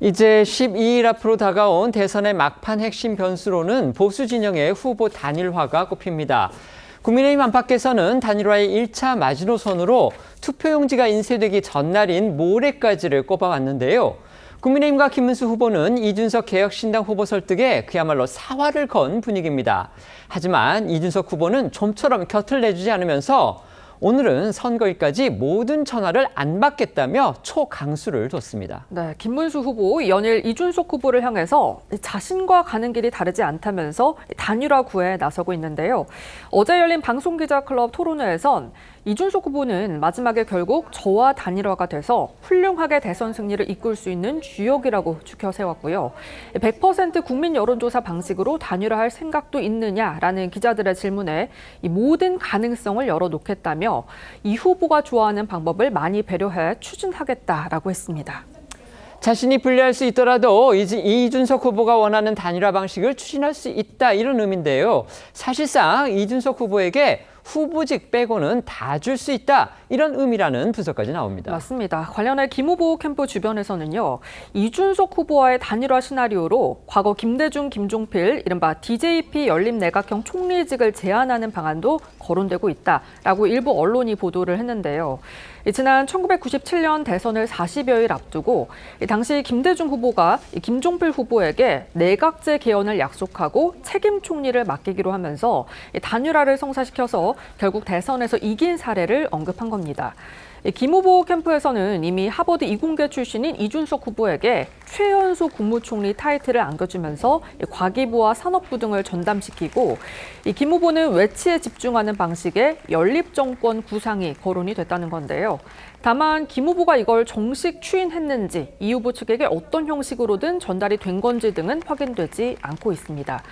이제 12일 앞으로 다가온 대선의 막판 핵심 변수로는 보수 진영의 후보 단일화가 꼽힙니다. 국민의힘 안팎에서는 단일화의 1차 마지노선으로 투표용지가 인쇄되기 전날인 모레까지를 꼽아왔는데요. 국민의힘과 김문수 후보는 이준석 개혁신당 후보 설득에 그야말로 사활을 건 분위기입니다. 하지만 이준석 후보는 좀처럼 곁을 내주지 않으면서 오늘은 선거일까지 모든 전화를 안 받겠다며 초강수를 뒀습니다. 네, 김문수 후보 연일 이준석 후보를 향해서 자신과 가는 길이 다르지 않다면서 단일화 구애에 나서고 있는데요. 어제 열린 방송기자클럽 토론회에선 이준석 후보는 마지막에 결국 저와 단일화가 돼서 훌륭하게 대선 승리를 이끌 수 있는 주역이라고 추켜 세웠고요. 100% 국민 여론조사 방식으로 단일화할 생각도 있느냐라는 기자들의 질문에 이 모든 가능성을 열어놓겠다며 이 후보가 좋아하는 방법을 많이 배려해 추진하겠다라고 했습니다. 자신이 불리할 수 있더라도 이준석 후보가 원하는 단일화 방식을 추진할 수 있다, 이런 의미인데요. 사실상 이준석 후보에게 후보직 빼고는 다 줄 수 있다, 이런 의미라는 분석까지 나옵니다. 맞습니다. 관련해 김 후보 캠프 주변에서는요, 이준석 후보와의 단일화 시나리오로 과거 김대중, 김종필, 이른바 DJP 연립 내각형 총리직을 제안하는 방안도 거론되고 있다라고 일부 언론이 보도를 했는데요. 지난 1997년 대선을 40여일 앞두고 당시 김대중 후보가 김종필 후보에게 내각제 개헌을 약속하고 책임 총리를 맡기기로 하면서 단일화를 성사시켜서 결국 대선에서 이긴 사례를 언급한 겁니다. 김 후보 캠프에서는 이미 하버드 이공계 출신인 이준석 후보에게 최연소 국무총리 타이틀을 안겨주면서 과기부와 산업부 등을 전담시키고 김 후보는 외치에 집중하는 방식의 연립정권 구상이 거론이 됐다는 건데요. 다만 김 후보가 이걸 정식 추인했는지 이 후보 측에게 어떤 형식으로든 전달이 된 건지 등은 확인되지 않고 있습니다.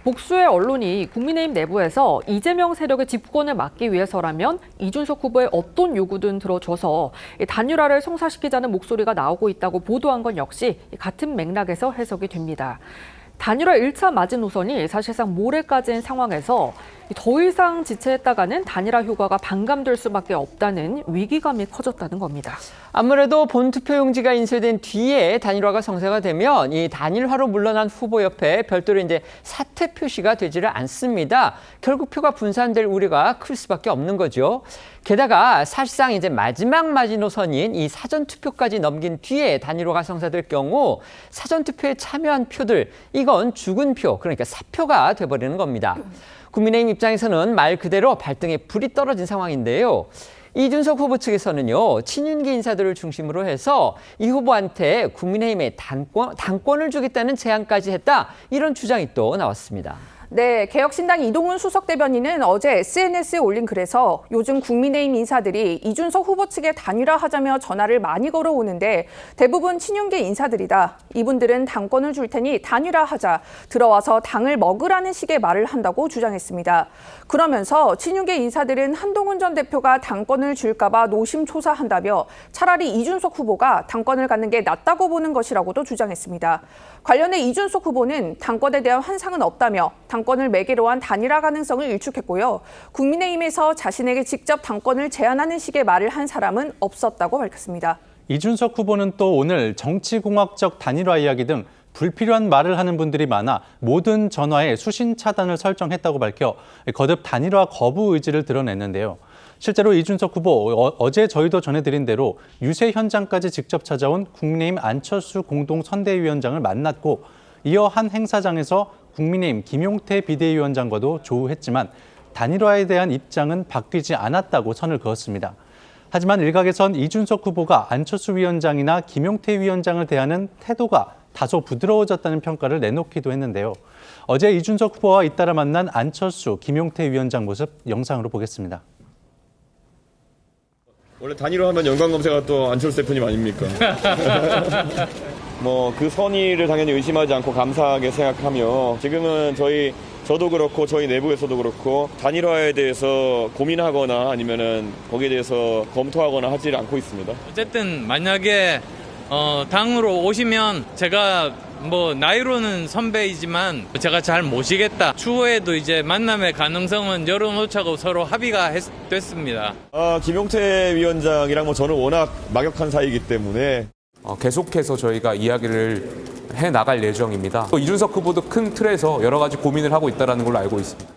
복수의 언론이 국민의힘 내부에서 이재명 세력의 집권을 막기 위해서라면 이준석 후보의 어떤 요구든 들어줘서 단일화를 성사시키자는 목소리가 나오고 있다고 보도한 건 역시 같은 맥락에서 해석이 됩니다. 단일화 1차 마지노선이 사실상 모레까지인 상황에서 더 이상 지체했다가는 단일화 효과가 반감될 수밖에 없다는 위기감이 커졌다는 겁니다. 아무래도 본투표용지가 인쇄된 뒤에 단일화가 성사가 되면 이 단일화로 물러난 후보 옆에 별도로 이제 사퇴 표시가 되지를 않습니다. 결국 표가 분산될 우려가 클 수밖에 없는 거죠. 게다가 사실상 이제 마지막 마지노선인 이 사전투표까지 넘긴 뒤에 단일화가 성사될 경우 사전투표에 참여한 표들, 이건 죽은 표, 그러니까 사표가 돼버리는 겁니다. 국민의힘 입장에서는 말 그대로 발등에 불이 떨어진 상황인데요. 이준석 후보 측에서는요, 친윤계 인사들을 중심으로 해서 이 후보한테 국민의힘에 당권을 주겠다는 제안까지 했다, 이런 주장이 또 나왔습니다. 네, 개혁신당 이동훈 수석대변인은 어제 SNS에 올린 글에서 요즘 국민의힘 인사들이 이준석 후보 측에 단일화하자며 전화를 많이 걸어오는데 대부분 친윤계 인사들이다. 이분들은 당권을 줄 테니 단일화하자. 들어와서 당을 먹으라는 식의 말을 한다고 주장했습니다. 그러면서 친윤계 인사들은 한동훈 전 대표가 당권을 줄까 봐 노심초사한다며 차라리 이준석 후보가 당권을 갖는 게 낫다고 보는 것이라고도 주장했습니다. 관련해 이준석 후보는 당권에 대한 환상은 없다며 당권을 매개로 한 단일화 가능성을 일축했고요. 국민의힘에서 자신에게 직접 당권을 제안하는 식의 말을 한 사람은 없었다고 밝혔습니다. 이준석 후보는 또 오늘 정치공학적 단일화 이야기 등 불필요한 말을 하는 분들이 많아 모든 전화에 수신 차단을 설정했다고 밝혀 거듭 단일화 거부 의지를 드러냈는데요. 실제로 이준석 후보 어제 저희도 전해드린 대로 유세 현장까지 직접 찾아온 국민의힘 안철수 공동선대위원장을 만났고 이어 한 행사장에서 국민의힘 김용태 비대위원장과도 조우했지만 단일화에 대한 입장은 바뀌지 않았다고 선을 그었습니다. 하지만 일각에선 이준석 후보가 안철수 위원장이나 김용태 위원장을 대하는 태도가 다소 부드러워졌다는 평가를 내놓기도 했는데요. 어제 이준석 후보와 잇따라 만난 안철수, 김용태 위원장 모습 영상으로 보겠습니다. 원래 단일화하면 연관검색가 또 안철수 대표님 아닙니까? 뭐 그 선의를 당연히 의심하지 않고 감사하게 생각하며 지금은 저도 그렇고 저희 내부에서도 그렇고 단일화에 대해서 고민하거나 아니면은 거기에 대해서 검토하거나 하지 않고 있습니다. 어쨌든 만약에 당으로 오시면 제가 뭐 나이로는 선배이지만 제가 잘 모시겠다. 추후에도 이제 만남의 가능성은 열어놓자고 서로 합의가 됐습니다. 김용태 위원장이랑 저는 워낙 막역한 사이이기 때문에 계속해서 저희가 이야기를 해나갈 예정입니다. 또 이준석 후보도 큰 틀에서 여러 가지 고민을 하고 있다는 걸로 알고 있습니다.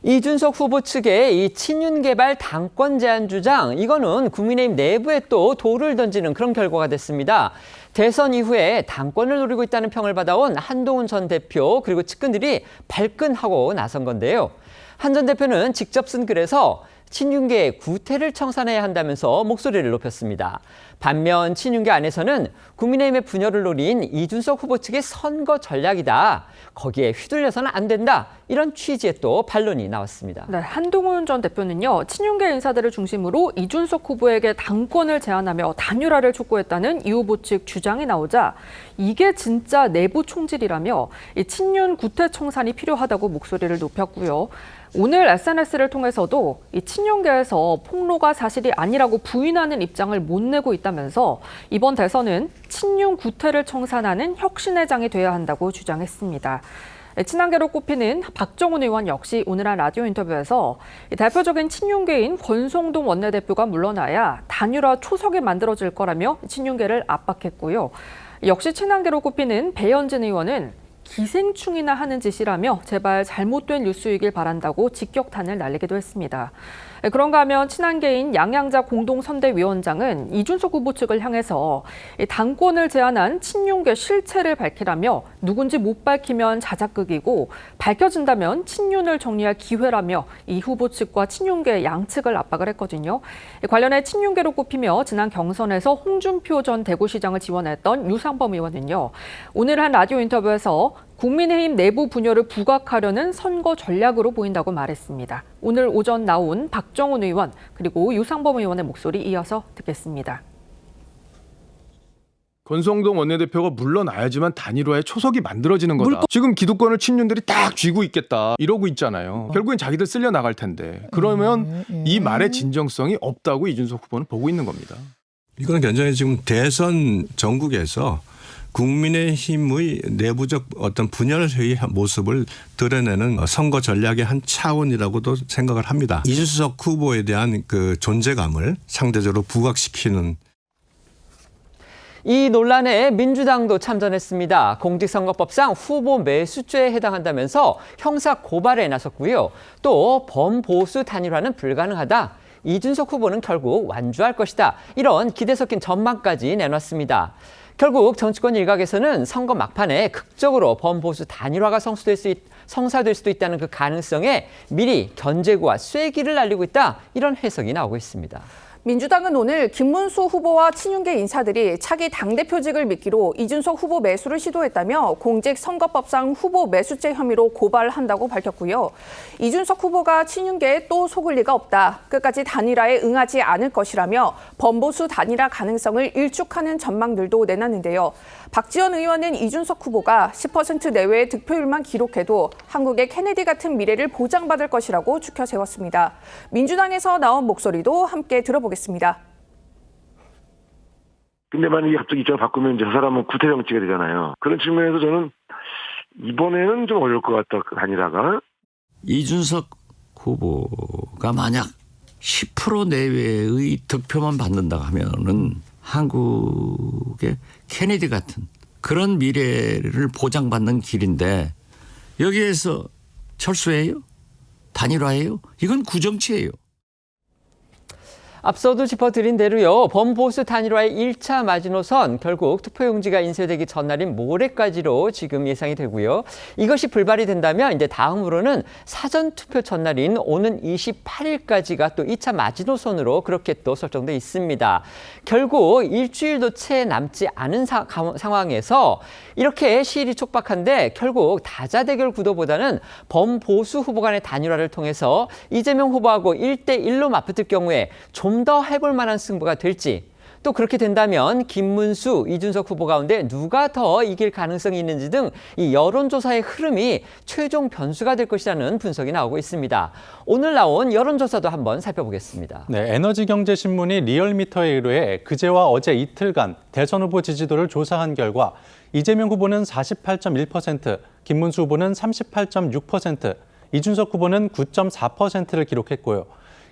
이준석 후보 측의 이 친윤개발 당권 제한 주장, 이거는 국민의힘 내부에 또 돌을 던지는 그런 결과가 됐습니다. 대선 이후에 당권을 노리고 있다는 평을 받아온 한동훈 전 대표 그리고 측근들이 발끈하고 나선 건데요. 한 전 대표는 직접 쓴 글에서 친윤계의 구태를 청산해야 한다면서 목소리를 높였습니다. 반면 친윤계 안에서는 국민의힘의 분열을 노린 이준석 후보 측의 선거 전략이다. 거기에 휘둘려서는 안 된다. 이런 취지의 또 반론이 나왔습니다. 네, 한동훈 전 대표는요, 친윤계 인사들을 중심으로 이준석 후보에게 당권을 제안하며 단일화를 촉구했다는 이 후보 측 주장이 나오자 이게 진짜 내부 총질이라며 이 친윤 구태 청산이 필요하다고 목소리를 높였고요. 오늘 SNS를 통해서도 이 친윤계에서 폭로가 사실이 아니라고 부인하는 입장을 못 내고 있다면서 이번 대선은 친윤 구태를 청산하는 혁신의 장이 돼야 한다고 주장했습니다. 친한계로 꼽히는 박정훈 의원 역시 오늘 한 라디오 인터뷰에서 대표적인 친윤계인 권성동 원내대표가 물러나야 단일화 초석이 만들어질 거라며 친윤계를 압박했고요. 역시 친한계로 꼽히는 배현진 의원은 기생충이나 하는 짓이라며 제발 잘못된 뉴스이길 바란다고 직격탄을 날리기도 했습니다. 그런가 하면 친한계인 양양자 공동선대위원장은 이준석 후보 측을 향해서 당권을 제안한 친윤계 실체를 밝히라며 누군지 못 밝히면 자작극이고 밝혀진다면 친윤을 정리할 기회라며 이 후보 측과 친윤계 양측을 압박을 했거든요. 관련해 친윤계로 꼽히며 지난 경선에서 홍준표 전 대구시장을 지원했던 유상범 의원은요. 오늘 한 라디오 인터뷰에서 국민의힘 내부 분열을 부각하려는 선거 전략으로 보인다고 말했습니다. 오늘 오전 나온 박정훈 의원 그리고 유상범 의원의 목소리 이어서 듣겠습니다. 권성동 원내대표가 물러나야지만 단일화의 초석이 만들어지는 거다. 지금 기득권을 친윤들이 딱 쥐고 있겠다 이러고 있잖아요. 결국엔 자기들 쓸려 나갈 텐데 그러면 이 말의 진정성이 없다고 이준석 후보는 보고 있는 겁니다. 이건 굉장히 지금 대선 전국에서 국민의힘의 내부적 어떤 분열의 모습을 드러내는 선거 전략의 한 차원이라고도 생각을 합니다. 이준석 후보에 대한 그 존재감을 상대적으로 부각시키는. 이 논란에 민주당도 참전했습니다. 공직선거법상 후보 매수죄에 해당한다면서 형사 고발에 나섰고요. 또 범보수 단일화는 불가능하다. 이준석 후보는 결국 완주할 것이다. 이런 기대 섞인 전망까지 내놨습니다. 결국 정치권 일각에서는 선거 막판에 극적으로 범보수 단일화가 성사될 수도 있다는 그 가능성에 미리 견제구와 쐐기를 날리고 있다. 이런 해석이 나오고 있습니다. 민주당은 오늘 김문수 후보와 친윤계 인사들이 차기 당대표직을 미끼로 이준석 후보 매수를 시도했다며 공직선거법상 후보 매수죄 혐의로 고발한다고 밝혔고요. 이준석 후보가 친윤계에 또 속을 리가 없다. 끝까지 단일화에 응하지 않을 것이라며 범보수 단일화 가능성을 일축하는 전망들도 내놨는데요. 박지원 의원은 이준석 후보가 10% 내외의 득표율만 기록해도 한국의 케네디 같은 미래를 보장받을 것이라고 추켜 세웠습니다. 민주당에서 나온 목소리도 함께 들어보겠습니다. 근데 만약에 갑자기 입장을 바꾸면 이제 저 사람은 구태 정치가 되잖아요. 그런 측면에서 저는 이번에는 좀 어려울 것 같다. 그 단일화가. 이준석 후보가 만약 10% 내외의 득표만 받는다 하면은 한국의 케네디 같은 그런 미래를 보장받는 길인데 여기에서 철수해요? 단일화예요? 이건 구정치예요. 앞서도 짚어드린 대로요. 범보수 단일화의 1차 마지노선 결국 투표용지가 인쇄되기 전날인 모레까지로 지금 예상이 되고요. 이것이 불발이 된다면 이제 다음으로는 사전투표 전날인 오는 28일까지가 또 2차 마지노선으로 그렇게 또 설정돼 있습니다. 결국 일주일도 채 남지 않은 상황에서 이렇게 시일이 촉박한데 결국 다자대결 구도보다는 범보수 후보 간의 단일화를 통해서 이재명 후보하고 1대1로 맞붙을 경우에 좀 더 해볼 만한 승부가 될지, 또 그렇게 된다면 김문수, 이준석 후보 가운데 누가 더 이길 가능성이 있는지 등 이 여론조사의 흐름이 최종 변수가 될 것이라는 분석이 나오고 있습니다. 오늘 나온 여론조사도 한번 살펴보겠습니다. 네, 에너지경제신문이 리얼미터에 의뢰해 그제와 어제 이틀간 대선 후보 지지도를 조사한 결과 이재명 후보는 48.1%, 김문수 후보는 38.6%, 이준석 후보는 9.4%를 기록했고요.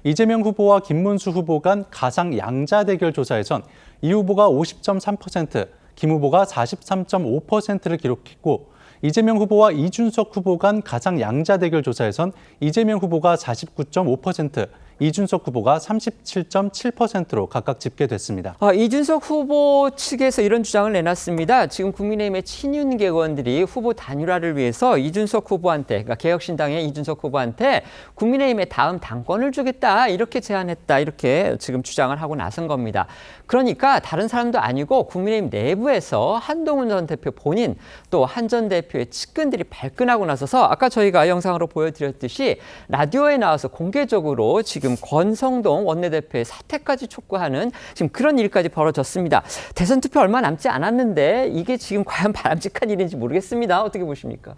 이재명 후보와 김문수 후보 간 가상 양자 대결 조사에선 이 후보가 50.3%, 김 후보가 43.5%를 기록했고 이재명 후보와 이준석 후보 간 가상 양자 대결 조사에선 이재명 후보가 49.5%, 이준석 후보가 37.7%로 각각 집계됐습니다. 이준석 후보 측에서 이런 주장을 내놨습니다. 지금 국민의힘의 친윤계원들이 후보 단일화를 위해서 이준석 후보한테, 그러니까 개혁신당의 이준석 후보한테 국민의힘의 다음 당권을 주겠다 이렇게 제안했다 이렇게 지금 주장을 하고 나선 겁니다. 그러니까 다른 사람도 아니고 국민의힘 내부에서 한동훈 전 대표 본인 또 한 전 대표의 측근들이 발끈하고 나서서 아까 저희가 영상으로 보여드렸듯이 라디오에 나와서 공개적으로 지금 권성동 원내대표의 사퇴까지 촉구하는 지금 그런 일까지 벌어졌습니다. 대선 투표 얼마 남지 않았는데 이게 지금 과연 바람직한 일인지 모르겠습니다. 어떻게 보십니까?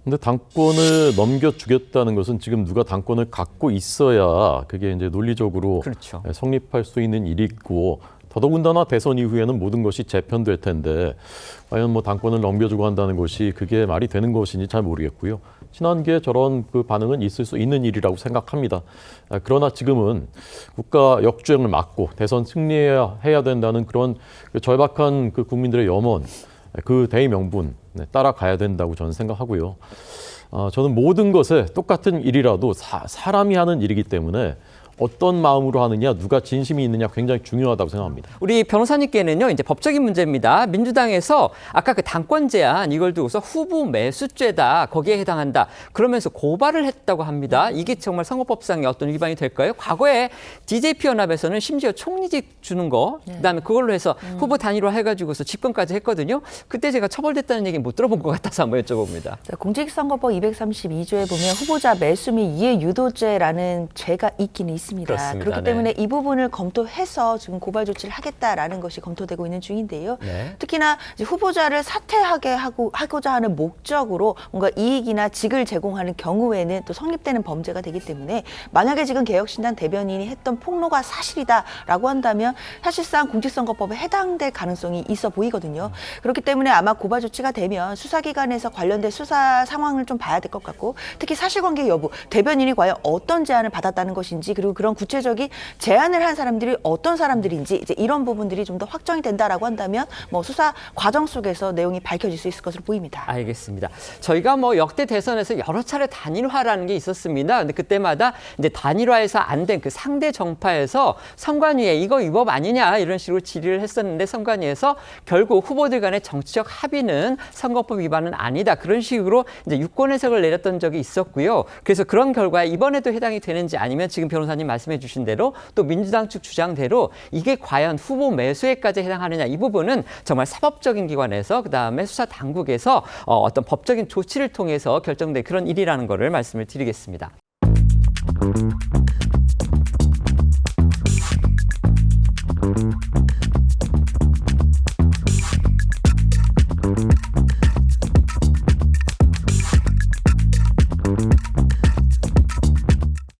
근데 당권을 넘겨주겠다는 것은 지금 누가 당권을 갖고 있어야 그게 이제 논리적으로 그렇죠. 성립할 수 있는 일이고 더더군다나 대선 이후에는 모든 것이 재편될 텐데 과연 뭐 당권을 넘겨주고 한다는 것이 그게 말이 되는 것인지 잘 모르겠고요. 친한계 저런 그 반응은 있을 수 있는 일이라고 생각합니다. 그러나 지금은 국가 역주행을 막고 대선 승리해야 된다는 그런 절박한 그 국민들의 염원, 그 대의 명분 따라가야 된다고 저는 생각하고요. 저는 모든 것에 똑같은 일이라도 사람이 하는 일이기 때문에 어떤 마음으로 하느냐, 누가 진심이 있느냐 굉장히 중요하다고 생각합니다. 우리 변호사님께는요, 이제 법적인 문제입니다. 민주당에서 아까 그 당권 제한 이걸 두고서 후보 매수죄다, 거기에 해당한다. 그러면서 고발을 했다고 합니다. 이게 정말 선거법상의 어떤 위반이 될까요? 과거에 DJP 연합에서는 심지어 총리직 주는 거, 그다음에 그걸로 해서 후보 단일화 해가지고서 집권까지 했거든요. 그때 제가 처벌됐다는 얘기 못 들어본 것 같아서 한번 여쭤봅니다. 공직선거법 232조에 보면 후보자 매수 및 이해 유도죄라는 죄가 있기는 있습니다. 그렇습니다. 그렇기 때문에 이 부분을 검토해서 지금 고발 조치를 하겠다라는 것이 검토되고 있는 중인데요. 특히나 이제 후보자를 사퇴하게 하고자 하는 목적으로 뭔가 이익이나 직을 제공하는 경우에는 또 성립되는 범죄가 되기 때문에 만약에 지금 개혁신당 대변인이 했던 폭로가 사실이다라고 한다면 사실상 공직선거법에 해당될 가능성이 있어 보이거든요. 그렇기 때문에 아마 고발 조치가 되면 수사기관에서 관련된 수사 상황을 좀 봐야 될 것 같고 특히 사실관계 여부, 대변인이 과연 어떤 제안을 받았다는 것인지 그리고 그런 구체적인 제안을 한 사람들이 어떤 사람들인지 이제 이런 부분들이 좀 더 확정이 된다라고 한다면 뭐 수사 과정 속에서 내용이 밝혀질 수 있을 것으로 보입니다. 알겠습니다. 저희가 뭐 역대 대선에서 여러 차례 단일화라는 게 있었습니다. 근데 그때마다 이제 단일화해서 안 된 그 상대 정파에서 선관위에 이거 위법 아니냐 이런 식으로 질의를 했었는데 선관위에서 결국 후보들 간의 정치적 합의는 선거법 위반은 아니다. 그런 식으로 이제 유권 해석을 내렸던 적이 있었고요. 그래서 그런 결과에 이번에도 해당이 되는지 아니면 지금 변호사님 말씀해 주신 대로 또 민주당 측 주장대로 이게 과연 후보 매수에까지 해당하느냐 이 부분은 정말 사법적인 기관에서 그다음에 수사 당국에서 어떤 법적인 조치를 통해서 결정된 그런 일이라는 거를 말씀을 드리겠습니다.